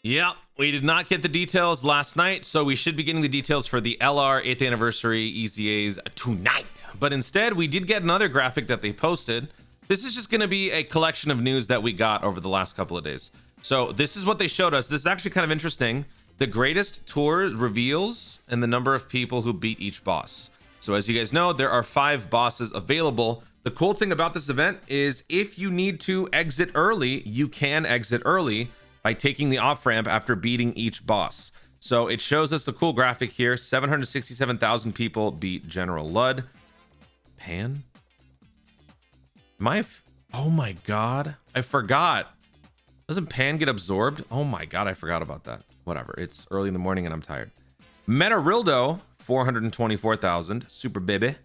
Yeah, we did not get the details last night, so we should be getting the details for the LR 8th anniversary EZAs tonight. But instead, we did get another graphic that they posted. This is just going to be a collection of news that we got over the last couple of days. So this is what they showed us. This is actually kind of interesting. The greatest tour reveals and the number of people who beat each boss. So as you guys know, there are 5 bosses available. The cool thing about this event is if you need to exit early, you can exit early by taking the off-ramp after beating each boss. So it shows us the cool graphic here. 767,000 people beat General Ludd. Pan? Oh my god. I forgot. Doesn't Pan get absorbed? Oh my god, I forgot about that. Whatever. It's early in the morning and I'm tired. Metarildo, 424,000. Super Baby,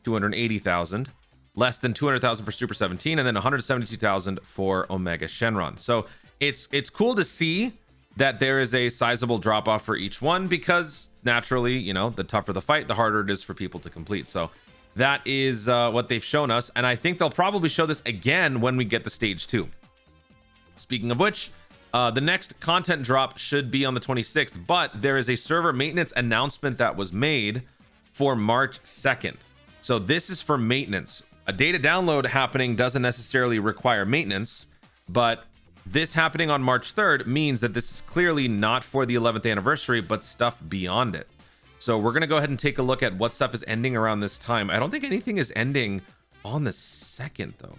280,000. Less than 200,000 for Super 17. And then 172,000 for Omega Shenron. So it's cool to see that there is a sizable drop off for each one because naturally, you know, the tougher the fight, the harder it is for people to complete. So that is what they've shown us. And I think they'll probably show this again when we get the stage 2. Speaking of which, the next content drop should be on the 26th, but there is a server maintenance announcement that was made for March 2nd. So this is for maintenance. A data download happening doesn't necessarily require maintenance, but this happening on March 3rd means that this is clearly not for the 11th anniversary, but stuff beyond it. So we're going to go ahead and take a look at what stuff is ending around this time. I don't think anything is ending on the 2nd though.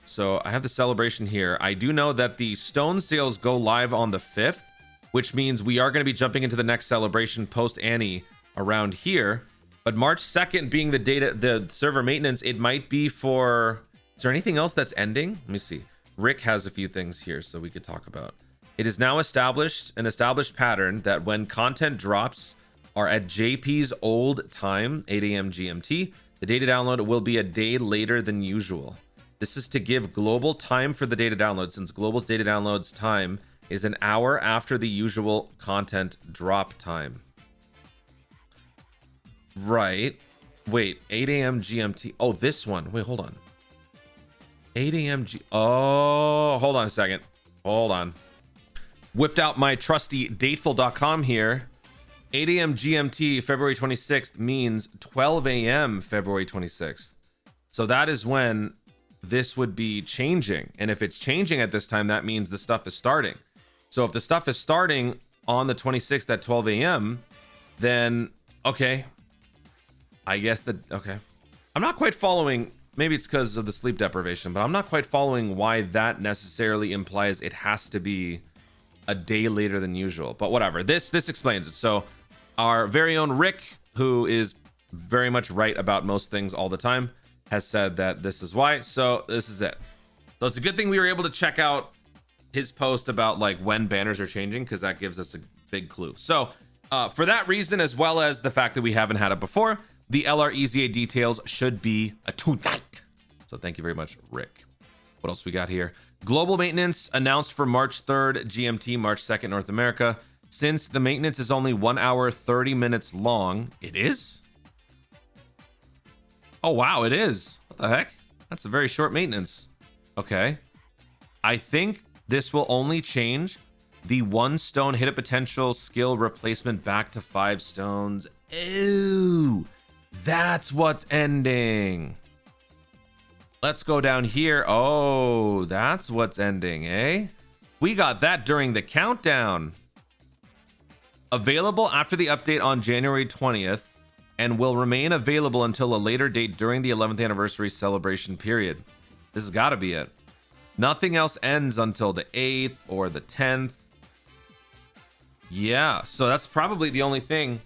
So I have the celebration here. I do know that the stone sales go live on the 5th, which means we are going to be jumping into the next celebration post Annie around here. But March 2nd being the server maintenance, it might be for... Is there anything else that's ending? Let me see. Rick has a few things here so we could talk about. It is now an established pattern that when content drops are at JP's old time, 8 a.m. GMT, the data download will be a day later than usual. This is to give global time for the data download, since global's data downloads time is an hour after the usual content drop time. Right. Wait, 8 a.m. GMT. Oh, this one. Wait, hold on. 8 a.m. Oh, hold on a second. Hold on. Whipped out my trusty dateful.com here. 8 a.m. GMT February 26th means 12 a.m. February 26th. So that is when this would be changing. And if it's changing at this time, that means the stuff is starting. So if the stuff is starting on the 26th at 12 a.m., then okay. I guess okay. I'm not quite following. Maybe it's because of the sleep deprivation, but I'm not quite following why that necessarily implies it has to be a day later than usual. But whatever. This explains it. So our very own Rick, who is very much right about most things all the time, has said that this is why. So this is it. So it's a good thing we were able to check out his post about like when banners are changing, because that gives us a big clue. So for that reason, as well as the fact that we haven't had it before, the LR EZA details should be tonight. So thank you very much, Rick. What else we got here? Global maintenance announced for March 3rd GMT, March 2nd North America. Since the maintenance is only 1 hour 30 minutes long, it is? Oh wow, it is. What the heck? That's a very short maintenance. Okay. I think this will only change the 1 stone hit a potential skill replacement back to 5 stones. Ew. That's what's ending. Let's go down here. Oh, that's what's ending, eh? We got that during the countdown. Available after the update on January 20th and will remain available until a later date during the 11th anniversary celebration period. This has got to be it. Nothing else ends until the 8th or the 10th. Yeah, so that's probably the only thing.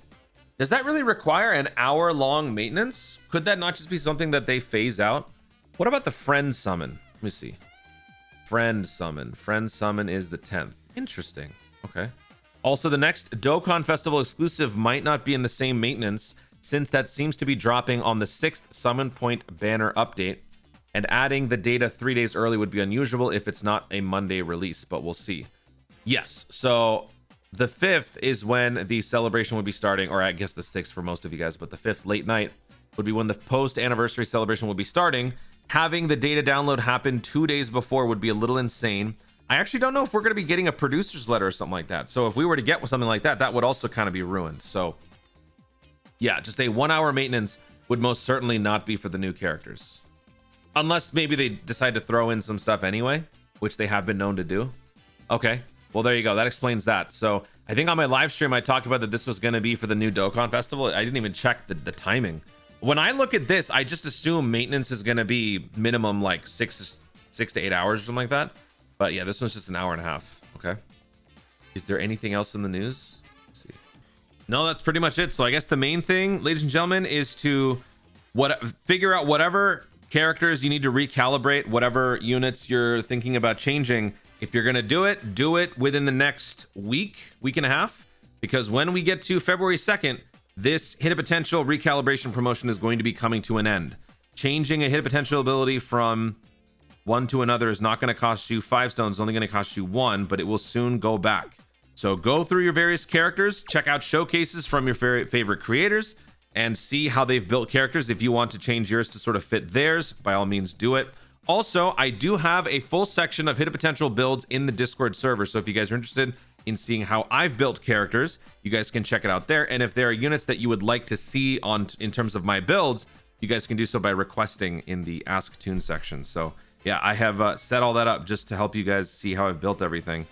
Does that really require an hour-long maintenance? Could that not just be something that they phase out? What about the friend summon? Let me see. Friend summon. Friend summon is the 10th. Interesting. Okay. Also, the next Dokkan Festival exclusive might not be in the same maintenance, since that seems to be dropping on the 6th Summon Point banner update, and adding the data 3 days early would be unusual if it's not a Monday release, but we'll see. Yes, so the 5th is when the celebration would be starting, or I guess the 6th for most of you guys, but the 5th late night would be when the post-anniversary celebration would be starting. Having the data download happen 2 days before would be a little insane, I actually don't know if we're going to be getting a producer's letter or something like that. So if we were to get something like that, that would also kind of be ruined. So yeah, just a 1 hour maintenance would most certainly not be for the new characters. Unless maybe they decide to throw in some stuff anyway, which they have been known to do. Okay, well, there you go. That explains that. So I think on my live stream, I talked about that this was going to be for the new Dokkan Festival. I didn't even check the timing. When I look at this, I just assume maintenance is going to be minimum like 6 to 8 hours or something like that. But yeah, this one's just an hour and a half. Okay. Is there anything else in the news? Let's see. No, that's pretty much it. So I guess the main thing, ladies and gentlemen, is to figure out whatever characters you need to recalibrate, whatever units you're thinking about changing. If you're going to do it within the next week and a half, because when we get to February 2nd, this hit a potential recalibration promotion is going to be coming to an end. Changing a hit potential ability from one to another is not going to cost you 5 stones, it's only going to cost you 1, but it will soon go back. So go through your various characters, check out showcases from your favorite creators, and see how they've built characters. If you want to change yours to sort of fit theirs, by all means do it. Also, I do have a full section of hidden potential builds in the Discord server, so if you guys are interested in seeing how I've built characters, you guys can check it out there. And if there are units that you would like to see in terms of my builds, you guys can do so by requesting in the Ask Toon section. So yeah, I have set all that up just to help you guys see how I've built everything.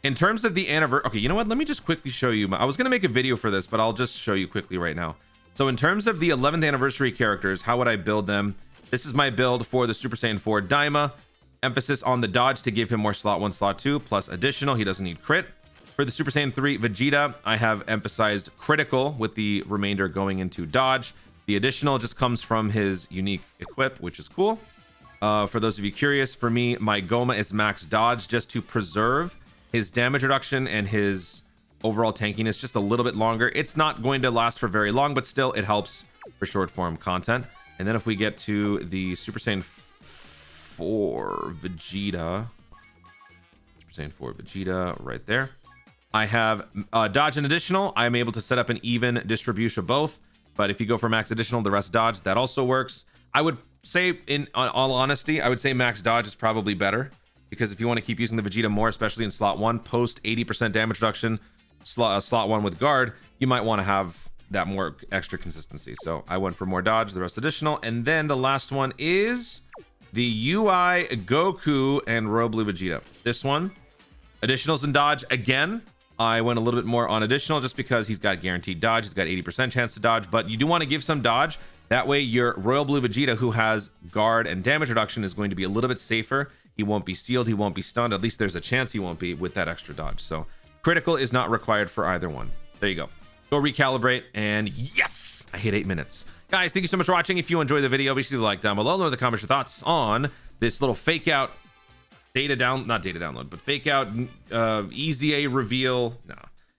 In terms of the anniversary, okay, you know what? Let me just quickly show you. I was going to make a video for this, but I'll just show you quickly right now. So in terms of the 11th anniversary characters, how would I build them? This is my build for the Super Saiyan 4 Daima. Emphasis on the dodge to give him more slot 1, slot 2, plus additional. He doesn't need crit. For the Super Saiyan 3 Vegeta, I have emphasized critical with the remainder going into dodge. The additional just comes from his unique equip, which is cool. For those of you curious, for me, my Goma is max dodge just to preserve his damage reduction and his overall tankiness just a little bit longer. It's not going to last for very long, but still it helps for short form content. And then if we get to the Super Saiyan 4 Vegeta, Super Saiyan 4 Vegeta right there, I have dodge and additional. I'm able to set up an even distribution of both, but if you go for max additional, the rest dodge, that also works. I would say, in all honesty, I would say max dodge is probably better, because if you want to keep using the Vegeta more, especially in slot 1, post 80% damage reduction, slot 1 with guard, you might want to have that more extra consistency. So I went for more dodge, the rest additional. And then the last one is the UI Goku and Royal Blue Vegeta. This one, additionals and dodge. Again, I went a little bit more on additional just because he's got guaranteed dodge. He's got 80% chance to dodge, but you do want to give some dodge. That way your Royal Blue Vegeta, who has guard and damage reduction, is going to be a little bit safer. He won't be sealed, he won't be stunned. At least there's a chance he won't be with that extra dodge. So critical is not required for either one. There you go. Go recalibrate, and yes, I hit 8 minutes. Guys, thank you so much for watching. If you enjoyed the video, be sure to like down below. Leave in the comments your thoughts on this little fake out not data download, but fake out EZA reveal. No.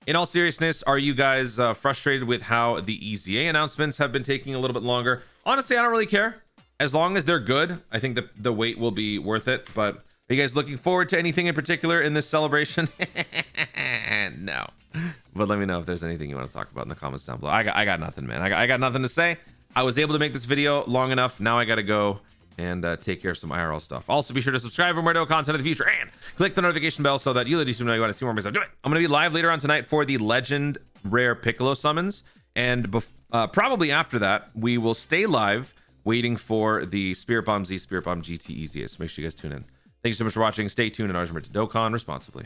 In all seriousness, are you guys frustrated with how the EZA announcements have been taking a little bit longer? Honestly, I don't really care. As long as they're good, I think the wait will be worth it. But are you guys looking forward to anything in particular in this celebration? No. But let me know if there's anything you want to talk about in the comments down below. I got nothing, man. I got nothing to say. I was able to make this video long enough. Now I got to go and take care of some IRL stuff. Also, be sure to subscribe for more dope content in the future and click the notification bell so that you'll know you want to see more videos. Do it. I'm going to be live later on tonight for the Legend Rare Piccolo summons. And probably after that, we will stay live waiting for the Spirit Bomb Z, Spirit Bomb GT EZA. So make sure you guys tune in. Thank you so much for watching. Stay tuned and always remember to Dokkan responsibly.